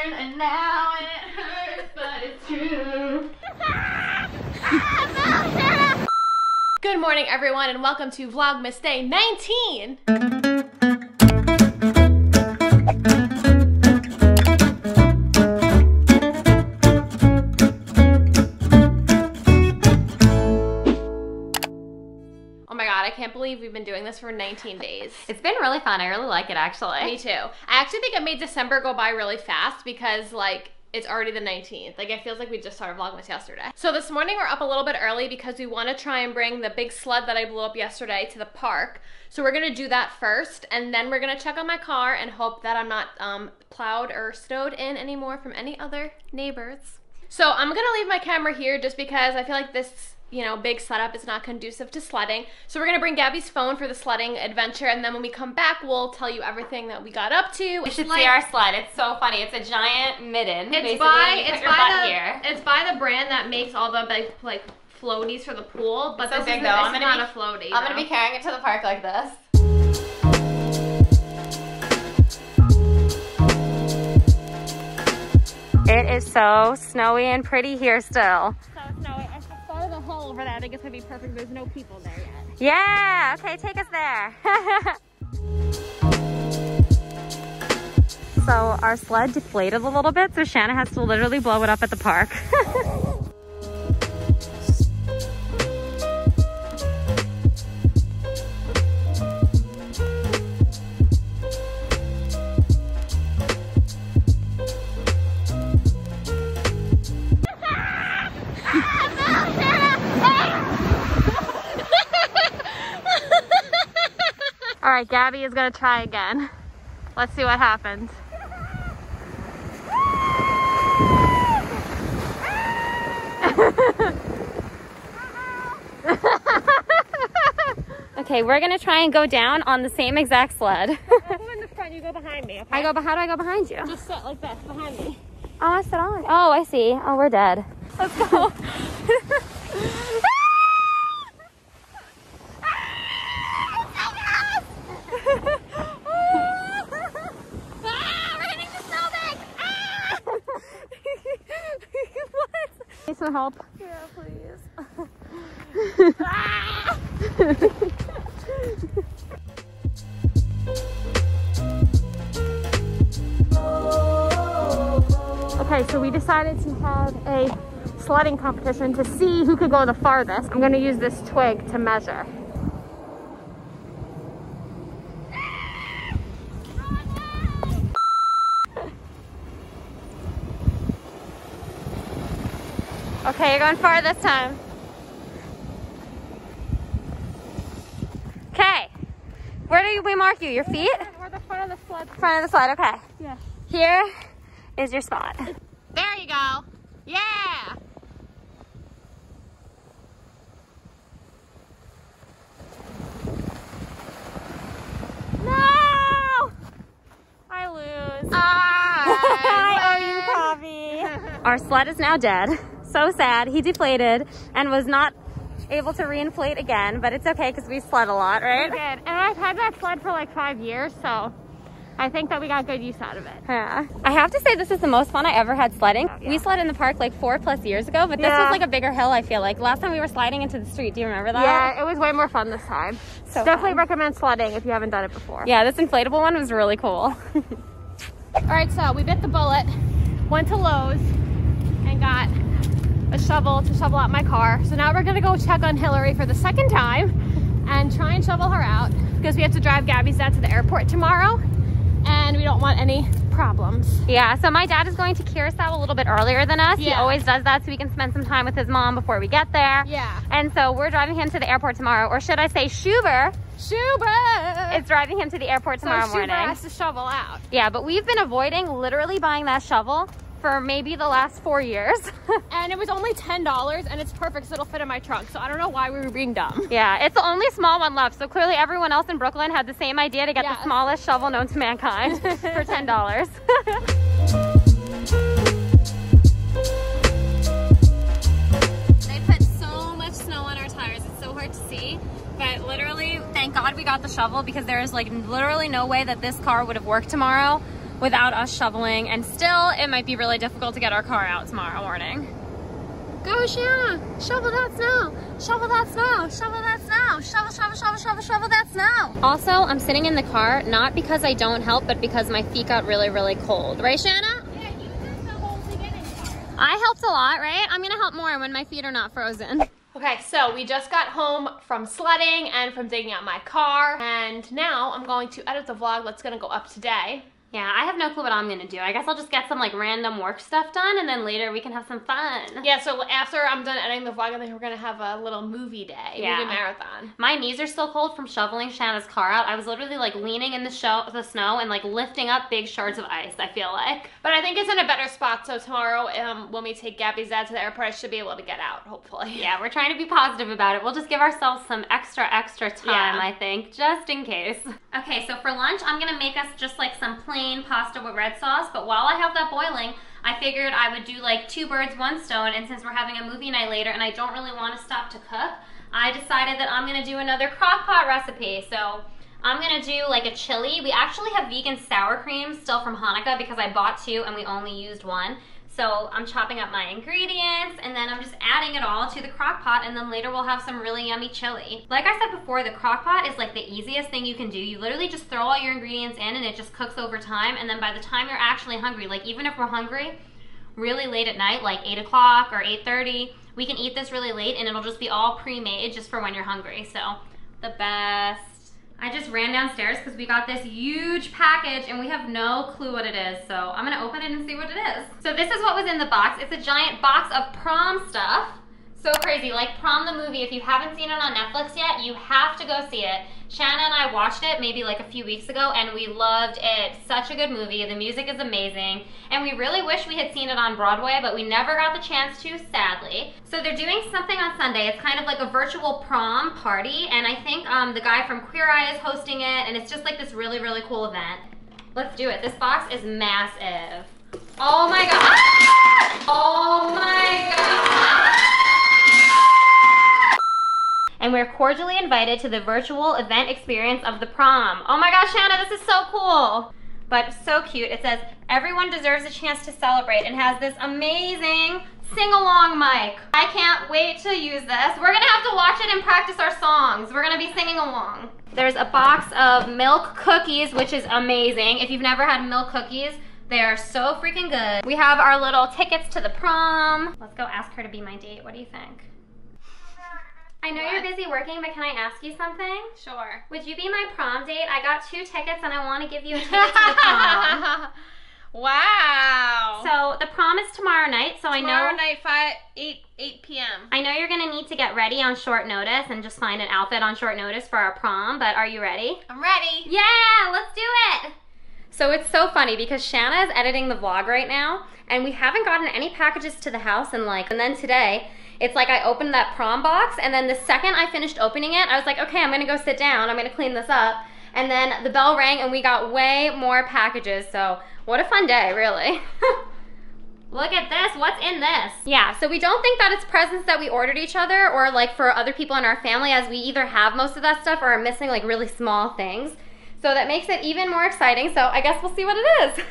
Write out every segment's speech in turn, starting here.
turn and now it hurts, but it's true. Good morning, everyone, and welcome to Vlogmas Day 19. I can't believe we've been doing this for 19 days. It's been really fun. I really like it, actually. Me too. I actually think it made December go by really fast because, like, it's already the 19th. Like, it feels like we just started Vlogmas yesterday. So this morning we're up a little bit early because we want to try and bring the big sled that I blew up yesterday to the park. So we're going to do that first, and then we're going to check on my car and hope that I'm not plowed or stowed in anymore from any other neighbors. So I'm going to leave my camera here just because I feel like this, you know, big setup is not conducive to sledding. So we're gonna bring Gabby's phone for the sledding adventure, and then when we come back, we'll tell you everything that we got up to. You should see our sled. It's so funny. It's a giant midden. It's by the brand that makes all the big, like, floaties for the pool, but this is not a floaty. I'm gonna be carrying it to the park like this. It is so snowy and pretty here still. So snowy. I started a hole over there. I think it's gonna be perfect. There's no people there yet. Yeah, okay, take us there. So our sled deflated a little bit, so Shanna has to literally blow it up at the park. All right, Gabby is gonna try again. Let's see what happens. Okay, we're gonna try and go down on the same exact sled. I'll go in the front, you go behind me, okay? How do I go behind you? Just sit like this, behind me. Oh, I sit on. Oh, I see. Oh, we're dead. Let's go. Need some help? Yeah, please. Okay, so we decided to have a sledding competition to see who could go the farthest. I'm going to use this twig to measure. Okay, you're going far this time. Okay. Where do we mark you? Your feet? We're the front of the sled. Front of the sled, okay. Yeah. Here is your spot. There you go. Yeah! No! I lose. Hi, are you, Poppy? Our sled is now dead. So sad. He deflated and was not able to reinflate again, but it's okay because we sled a lot, right? We did. And I've had that sled for like 5 years, so I think that we got good use out of it. Yeah. I have to say this is the most fun I ever had sledding. Oh, yeah. We sled in the park like 4+ years ago, but this was like a bigger hill, I feel like. Last time we were sliding into the street. Do you remember that? Yeah, it was way more fun this time. So definitely recommend sledding if you haven't done it before. Yeah, this inflatable one was really cool. All right, so we bit the bullet, went to Lowe's, and got a shovel to shovel out my car. So now we're gonna go check on Hillary for the second time and try and shovel her out because we have to drive Gabby's dad to the airport tomorrow and we don't want any problems. Yeah, so my dad is going to Curacao a little bit earlier than us. Yeah. He always does that so we can spend some time with his mom before we get there. Yeah. And so we're driving him to the airport tomorrow, or should I say Schuber? Schuber! It's driving him to the airport tomorrow morning. Schuber has to shovel out. Yeah, but we've been avoiding literally buying that shovel for maybe the last 4 years. And it was only $10 and it's perfect so it'll fit in my trunk. So I don't know why we were being dumb. Yeah, it's the only small one left. So clearly everyone else in Brooklyn had the same idea to get the smallest shovel known to mankind for $10. They put so much snow on our tires. It's so hard to see. But literally, thank God we got the shovel because there is like literally no way that this car would have worked tomorrow without us shoveling, and still it might be really difficult to get our car out tomorrow morning. Go, Shanna! Shovel that snow! Shovel that snow! Shovel that snow! Shovel, shovel, shovel, shovel, shovel that snow! Also, I'm sitting in the car, not because I don't help, but because my feet got really, really cold. Right, Shanna? Yeah, you did the whole to get in the car. I helped a lot, right? I'm gonna help more when my feet are not frozen. Okay, so we just got home from sledding and from digging out my car, and now I'm going to edit the vlog that's gonna go up today. Yeah, I have no clue what I'm gonna do. I guess I'll just get some like random work stuff done, and then later we can have some fun. Yeah, so after I'm done editing the vlog, I think we're gonna have a little movie day, movie marathon. My knees are still cold from shoveling Shanna's car out. I was literally like leaning in the snow and like lifting up big shards of ice, I feel like. But I think it's in a better spot, so tomorrow when we take Gabby's dad to the airport, I should be able to get out, hopefully. Yeah, we're trying to be positive about it. We'll just give ourselves some extra time, I think, just in case. Okay, so for lunch, I'm gonna make us just like some plain pasta with red sauce, but while I have that boiling, I figured I would do like 2 birds, 1 stone, and since we're having a movie night later and I don't really want to stop to cook, I decided that I'm gonna do another crock pot recipe. So I'm gonna do like a chili. We actually have vegan sour cream still from Hanukkah because I bought 2 and we only used 1. So I'm chopping up my ingredients and then I'm just adding it all to the crock pot, and then later we'll have some really yummy chili. Like I said before, the crock pot is like the easiest thing you can do. You literally just throw all your ingredients in and it just cooks over time, and then by the time you're actually hungry, like even if we're hungry really late at night, like 8 o'clock or 8:30, we can eat this really late and it'll just be all pre-made just for when you're hungry. So the best. I just ran downstairs because we got this huge package and we have no clue what it is. So I'm gonna open it and see what it is. So this is what was in the box. It's a giant box of prom stuff. So crazy, like Prom the movie. If you haven't seen it on Netflix yet, you have to go see it. Shanna and I watched it maybe like a few weeks ago and we loved it. Such a good movie. The music is amazing. And we really wish we had seen it on Broadway, but we never got the chance to, sadly. So they're doing something on Sunday. It's kind of like a virtual prom party, and I think the guy from Queer Eye is hosting it, and it's just like this really, really cool event. Let's do it. This box is massive. Oh my god. Ah! Oh my god. And we're cordially invited to the virtual event experience of the prom. Oh my gosh, Shanna, this is so cool. But so cute. It says, everyone deserves a chance to celebrate, and has this amazing sing-along mic. I can't wait to use this. We're gonna have to watch it and practice our songs. We're gonna be singing along. There's a box of milk cookies, which is amazing. If you've never had milk cookies, they are so freaking good. We have our little tickets to the prom. Let's go ask her to be my date. What do you think? I know you're busy working, but can I ask you something? Sure. Would you be my prom date? I got 2 tickets and I want to give you a ticket to the prom. Wow. So the prom is tomorrow night, so tomorrow night, 8 p.m. I know you're going to need to get ready on short notice and just find an outfit on short notice for our prom, but are you ready? I'm ready. Yeah, let's do it. So it's so funny because Shanna is editing the vlog right now, and we haven't gotten any packages to the house and then today, it's like I opened that prom box, and then the second I finished opening it, I was like, okay, I'm gonna go sit down, I'm gonna clean this up. And then the bell rang and we got way more packages, so what a fun day, really. Look at this, what's in this? Yeah, so we don't think that it's presents that we ordered each other or like for other people in our family, as we either have most of that stuff or are missing like really small things. So that makes it even more exciting, so I guess we'll see what it is.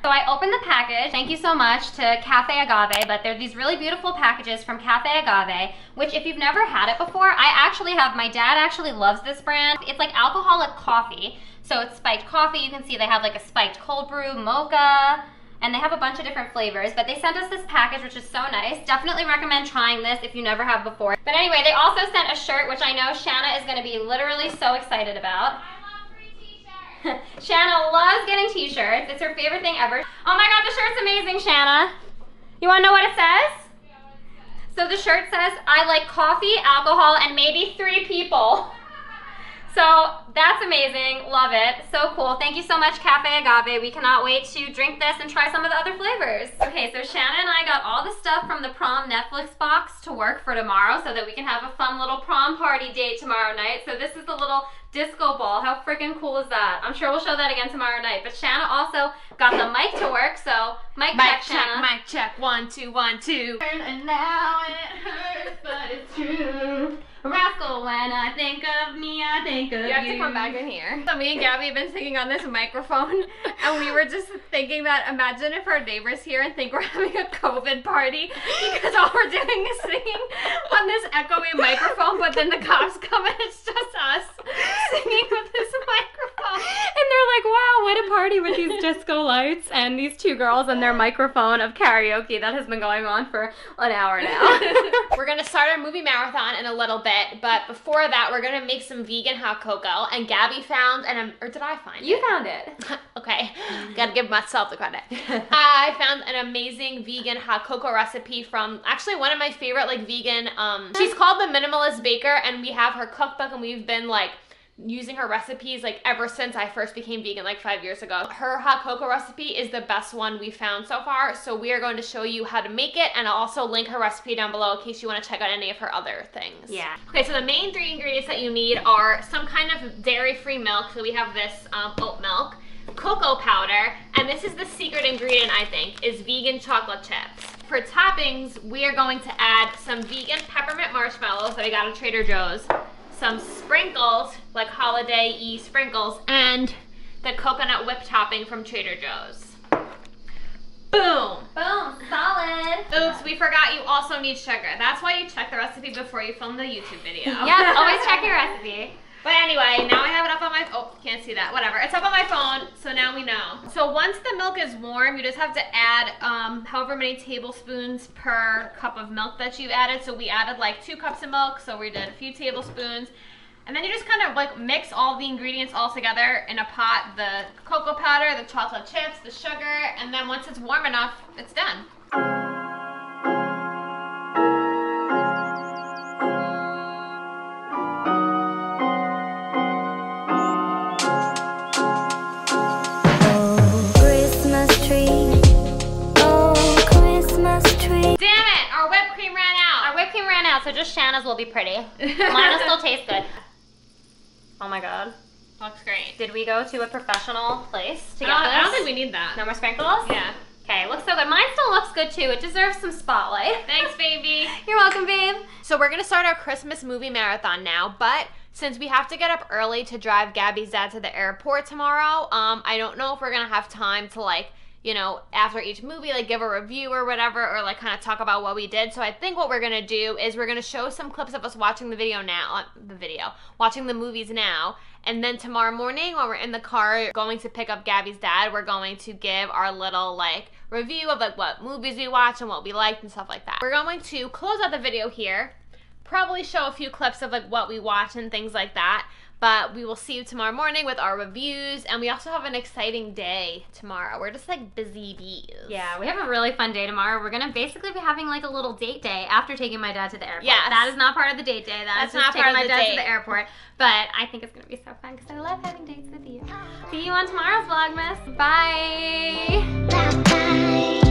So I opened the package. Thank you so much to Cafe Agave, but they're these really beautiful packages from Cafe Agave, which if you've never had it before, I actually have. My dad actually loves this brand. It's like alcoholic coffee, so it's spiked coffee. You can see they have like a spiked cold brew, mocha, and they have a bunch of different flavors, but they sent us this package, which is so nice. Definitely recommend trying this if you never have before. But anyway, they also sent a shirt, which I know Shanna is gonna be literally so excited about. Shanna loves getting t-shirts. It's her favorite thing ever. Oh my god, the shirt's amazing, Shanna. You wanna know what it says? Yeah, what it says. So the shirt says, I like coffee, alcohol, and maybe 3 people. So that's amazing, love it, so cool. Thank you so much, Cafe Agave. We cannot wait to drink this and try some of the other flavors. Okay, so Shanna and I got all the stuff from the prom Netflix box to work for tomorrow so that we can have a fun little prom party date tomorrow night. So this is the little disco ball. How freaking cool is that? I'm sure we'll show that again tomorrow night. But Shanna also got the mic to work, so mic check, Shanna. Mic check, 1 2 1 2. And now it hurts, but it's true. Rascal, when I think of me, I think of you. You have to come back in here. So me and Gabby have been singing on this microphone, and we were just thinking that imagine if our neighbors here and think we're having a COVID party because all we're doing is singing on this echoey microphone, but then the cops come and it's just us singing with this microphone. And they're like, wow, what a party with these disco lights and these two girls and their microphone of karaoke that has been going on for an hour now. We're gonna start our movie marathon in a little bit, but before that, we're gonna make some vegan hot cocoa. And Gabby found, or did I find it? You found it. Okay, gotta give myself the credit. I found an amazing vegan hot cocoa recipe from actually one of my favorite like vegan, she's called The Minimalist Baker, and we have her cookbook and we've been like using her recipes like ever since I first became vegan like 5 years ago. Her hot cocoa recipe is the best one we found so far, so we are going to show you how to make it, and I'll also link her recipe down below in case you want to check out any of her other things. Yeah. Okay, so the main 3 ingredients that you need are some kind of dairy-free milk, so we have this oat milk, cocoa powder, and this is the secret ingredient I think, is vegan chocolate chips. For toppings, we are going to add some vegan peppermint marshmallows that we got at Trader Joe's, some sprinkles, like holiday-y sprinkles, and the coconut whip topping from Trader Joe's. Boom! Boom, solid. Oops, we forgot you also need sugar. That's why you check the recipe before you film the YouTube video. Yep, always check your recipe. But anyway, now I have it up on my, oh, can't see that, whatever. It's up on my phone, so now we know. So once the milk is warm, you just have to add however many tablespoons per cup of milk that you added. So we added like 2 cups of milk, so we did a few tablespoons. And then you just kind of like mix all the ingredients all together in a pot, the cocoa powder, the chocolate chips, the sugar, and then once it's warm enough, it's done. So just Shanna's will be pretty. Mine will still taste good. Oh my god. Looks great. Did we go to a professional place to get this? I don't think we need that. No more sprinkles? Yeah. Okay, looks so good. Mine still looks good too. It deserves some spotlight. Thanks, baby. You're welcome, babe. So we're gonna start our Christmas movie marathon now, but since we have to get up early to drive Gabby's dad to the airport tomorrow, I don't know if we're gonna have time to like, you know, after each movie, like give a review or whatever, or like kind of talk about what we did. So I think what we're gonna do is we're gonna show some clips of us watching the video now, watching the movies now, and then tomorrow morning when we're in the car going to pick up Gabby's dad, we're going to give our little like review of like what movies we watched and what we liked and stuff like that. We're going to close out the video here, probably show a few clips of like what we watched and things like that. But we will see you tomorrow morning with our reviews, and we also have an exciting day tomorrow. We're just like busy bees. Yeah, we have a really fun day tomorrow. We're gonna basically be having like a little date day after taking my dad to the airport. Yes. That is not part of the date day. That's just not taking part of my the dad date. to the airport. But I think it's gonna be so fun because I love having dates with you. See you on tomorrow's Vlogmas. Bye. Bye.